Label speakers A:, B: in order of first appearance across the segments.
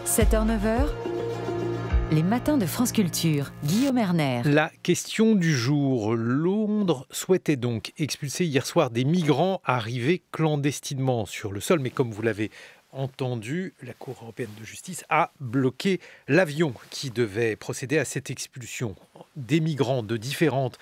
A: 7h-9h, les matins de France Culture. Guillaume Erner.
B: La question du jour. Londres souhaitait donc expulser hier soir des migrants arrivés clandestinement sur le sol. Mais comme vous l'avez entendu, la Cour européenne de justice a bloqué l'avion qui devait procéder à cette expulsion. Des migrants de différentes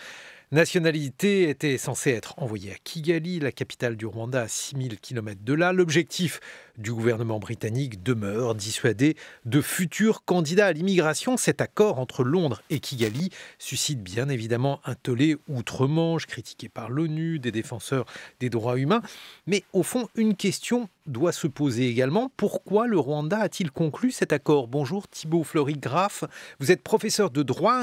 B: nationalités étaient censés être envoyés à Kigali, la capitale du Rwanda, à 6000 km de là. L'objectif du gouvernement britannique demeure dissuader de futurs candidats à l'immigration. Cet accord entre Londres et Kigali suscite bien évidemment un tollé outre-Manche, critiqué par l'ONU, des défenseurs des droits humains. Mais au fond, une question doit se poser également. Pourquoi le Rwanda a-t-il conclu cet accord? Bonjour Thibaut Fleury-Graff, vous êtes professeur de droit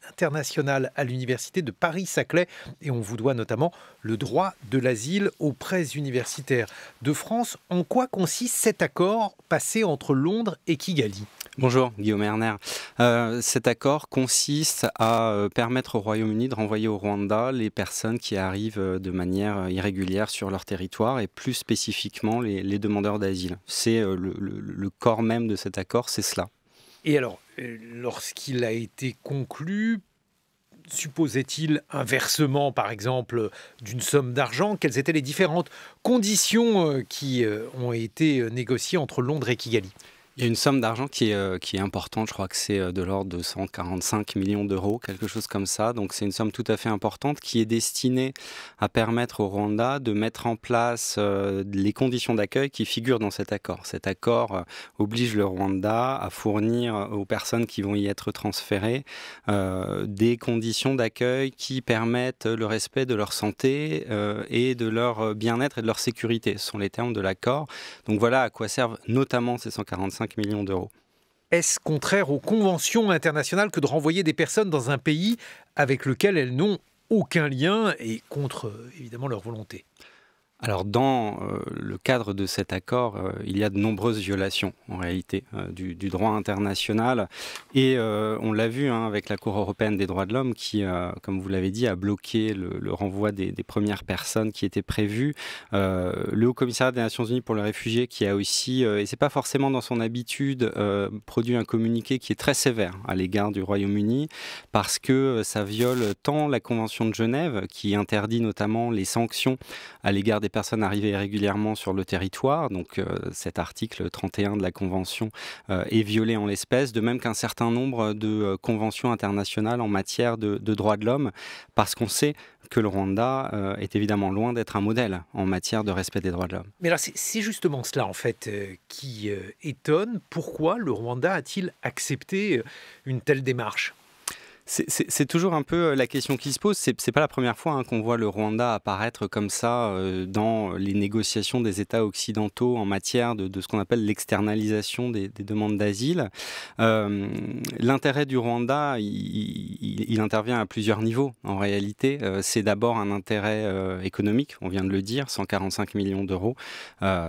B: international à l'université de Paris-Saclay et on vous doit notamment le droit de l'asile aux presses universitaires de France. En quoi consiste cet accord passé entre Londres et Kigali?
C: Bonjour Guillaume Erner. Cet accord consiste à permettre au Royaume-Uni de renvoyer au Rwanda les personnes qui arrivent de manière irrégulière sur leur territoire et plus spécifiquement les demandeurs d'asile. C'est le corps même de cet accord, c'est cela.
B: Et alors, lorsqu'il a été conclu, supposait-il un versement, par exemple, d'une somme d'argent? Quelles étaient les différentes conditions qui ont été négociées entre Londres et Kigali?
C: Il y a une somme d'argent qui est importante, je crois que c'est de l'ordre de 145 millions d'euros, quelque chose comme ça. Donc c'est une somme tout à fait importante qui est destinée à permettre au Rwanda de mettre en place les conditions d'accueil qui figurent dans cet accord. Cet accord oblige le Rwanda à fournir aux personnes qui vont y être transférées des conditions d'accueil qui permettent le respect de leur santé et de leur bien-être et de leur sécurité. Ce sont les termes de l'accord. Donc voilà à quoi servent notamment ces 145 millions d'euros.
B: Est-ce contraire aux conventions internationales que de renvoyer des personnes dans un pays avec lequel elles n'ont aucun lien et contre, évidemment, leur volonté?
C: Alors dans le cadre de cet accord, il y a de nombreuses violations en réalité du droit international et on l'a vu avec la Cour européenne des droits de l'homme qui, comme vous l'avez dit, a bloqué le renvoi des premières personnes qui étaient prévues. Le Haut Commissariat des Nations Unies pour les réfugiés qui a aussi, et c'est pas forcément dans son habitude, produit un communiqué qui est très sévère à l'égard du Royaume-Uni parce que ça viole tant la Convention de Genève qui interdit notamment les sanctions à l'égard des personnes arrivées irrégulièrement sur le territoire. Donc cet article 31 de la Convention est violé en l'espèce, de même qu'un certain nombre de conventions internationales en matière de droits de l'homme, parce qu'on sait que le Rwanda est évidemment loin d'être un modèle en matière de respect des droits de l'homme.
B: Mais là, c'est justement cela en fait qui étonne. Pourquoi le Rwanda a-t-il accepté une telle démarche?
C: C'est toujours un peu la question qui se pose. C'est pas la première fois qu'on voit le Rwanda apparaître comme ça dans les négociations des États occidentaux en matière de ce qu'on appelle l'externalisation des demandes d'asile. L'intérêt du Rwanda, il intervient à plusieurs niveaux. En réalité, c'est d'abord un intérêt économique, on vient de le dire, 145 millions d'euros.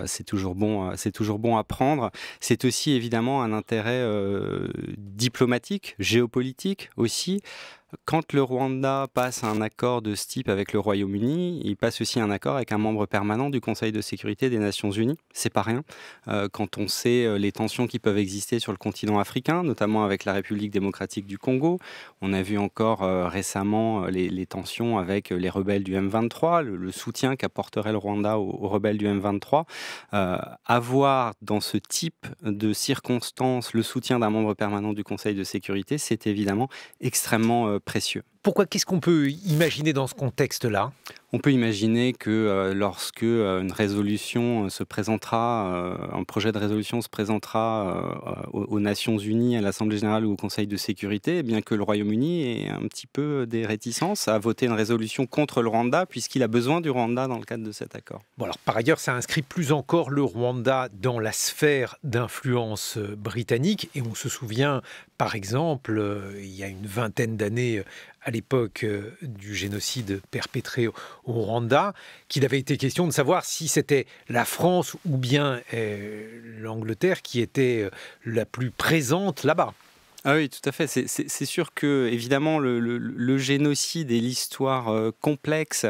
C: C'est toujours bon à prendre. C'est aussi évidemment un intérêt diplomatique, géopolitique aussi. Quand le Rwanda passe un accord de ce type avec le Royaume-Uni, il passe aussi un accord avec un membre permanent du Conseil de sécurité des Nations Unies. C'est pas rien. Quand on sait les tensions qui peuvent exister sur le continent africain, notamment avec la République démocratique du Congo. On a vu encore récemment les tensions avec les rebelles du M23, le soutien qu'apporterait le Rwanda aux rebelles du M23. Avoir dans ce type de circonstances le soutien d'un membre permanent du Conseil de sécurité, c'est évidemment extrêmement précieux.
B: Pourquoi? Qu'est-ce qu'on peut imaginer dans ce contexte-là?
C: On peut imaginer que lorsque une résolution se présentera, un projet de résolution se présentera aux Nations Unies, à l'Assemblée Générale ou au Conseil de sécurité, eh bien que le Royaume-Uni ait un petit peu des réticences à voter une résolution contre le Rwanda, puisqu'il a besoin du Rwanda dans le cadre de cet accord.
B: Bon, alors, par ailleurs, ça inscrit plus encore le Rwanda dans la sphère d'influence britannique. Et on se souvient, par exemple, il y a une vingtaine d'années, à l'époque du génocide perpétré au Rwanda, qu'il avait été question de savoir si c'était la France ou bien l'Angleterre qui était la plus présente là-bas.
C: Ah oui, tout à fait. C'est sûr que, évidemment, le génocide et l'histoire complexe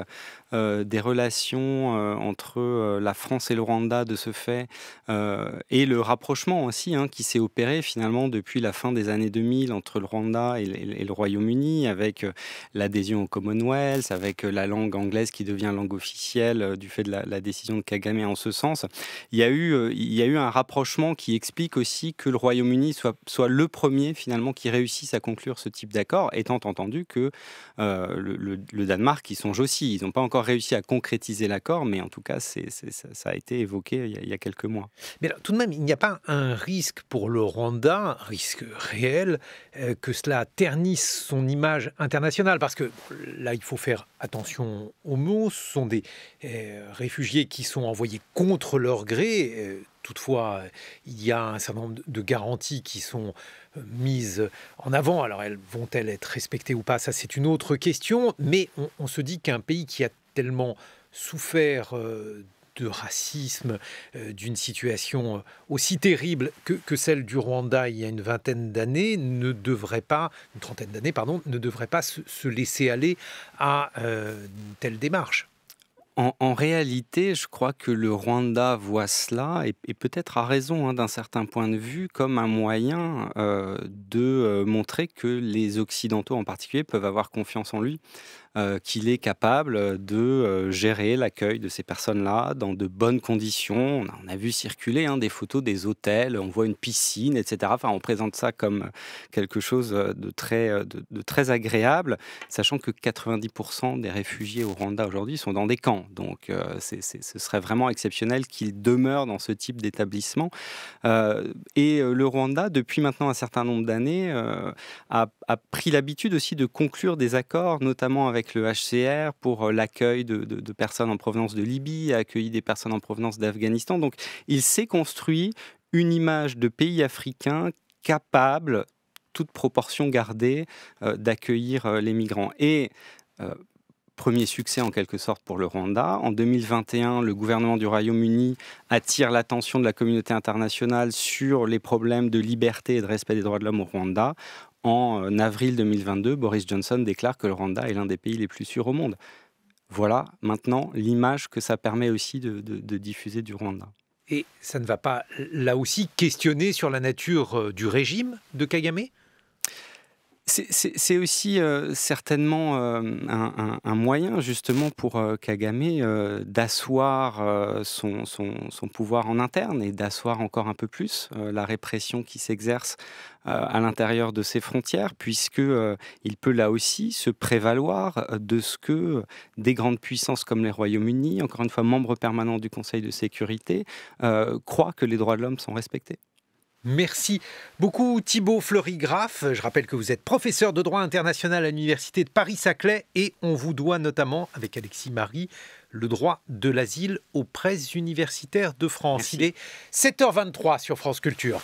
C: des relations entre la France et le Rwanda de ce fait, et le rapprochement aussi qui s'est opéré finalement depuis la fin des années 2000 entre le Rwanda et le Royaume-Uni, avec l'adhésion au Commonwealth, avec la langue anglaise qui devient langue officielle du fait de la décision de Kagame en ce sens. Il y a eu un rapprochement qui explique aussi que le Royaume-Uni soit le premier finalement qui réussisse à conclure ce type d'accord, étant entendu que le Danemark y songe aussi. Ils n'ont pas encore réussi à concrétiser l'accord, mais en tout cas, ça a été évoqué il y a quelques mois.
B: Mais alors, tout de même, il n'y a pas un risque pour le Rwanda, un risque réel, que cela ternisse son image internationale? Parce que là, il faut faire attention aux mots. Ce sont des réfugiés qui sont envoyés contre leur gré. Toutefois, il y a un certain nombre de garanties qui sont mises en avant. Alors, vont-elles être respectées ou pas? Ça, c'est une autre question. Mais on se dit qu'un pays qui a tellement souffert de racisme, d'une situation aussi terrible que celle du Rwanda il y a une trentaine d'années, ne devrait pas se laisser aller à une telle démarche.
C: En réalité, je crois que le Rwanda voit cela, et peut-être a raison d'un certain point de vue, comme un moyen de montrer que les Occidentaux en particulier peuvent avoir confiance en lui. Qu'il est capable de gérer l'accueil de ces personnes-là dans de bonnes conditions. On a vu circuler des photos des hôtels, on voit une piscine, etc. Enfin, on présente ça comme quelque chose de très agréable, sachant que 90% des réfugiés au Rwanda aujourd'hui sont dans des camps. Donc, ce serait vraiment exceptionnel qu'ils demeurent dans ce type d'établissement. Et le Rwanda, depuis maintenant un certain nombre d'années, a pris l'habitude aussi de conclure des accords, notamment avec le HCR pour l'accueil de personnes en provenance de Libye, a accueilli des personnes en provenance d'Afghanistan. Donc, il s'est construit une image de pays africain capable, toute proportion gardée, d'accueillir les migrants. Et premier succès en quelque sorte pour le Rwanda. En 2021, le gouvernement du Royaume-Uni attire l'attention de la communauté internationale sur les problèmes de liberté et de respect des droits de l'homme au Rwanda. En avril 2022, Boris Johnson déclare que le Rwanda est l'un des pays les plus sûrs au monde. Voilà maintenant l'image que ça permet aussi de diffuser du Rwanda.
B: Et ça ne va pas, là aussi, questionner sur la nature du régime de Kagame ?
C: C'est aussi certainement un moyen justement pour Kagame d'asseoir son pouvoir en interne et d'asseoir encore un peu plus la répression qui s'exerce à l'intérieur de ses frontières, puisqu'il peut là aussi se prévaloir de ce que des grandes puissances comme les Royaumes-Unis, encore une fois membres permanents du Conseil de sécurité, croient que les droits de l'homme sont respectés.
B: Merci beaucoup Thibaut Fleury-Graff. Je rappelle que vous êtes professeur de droit international à l'Université de Paris-Saclay et on vous doit notamment, avec Alexis Marie, le droit de l'asile aux presses universitaires de France.
C: Merci.
B: Il est 7h23 sur France Culture.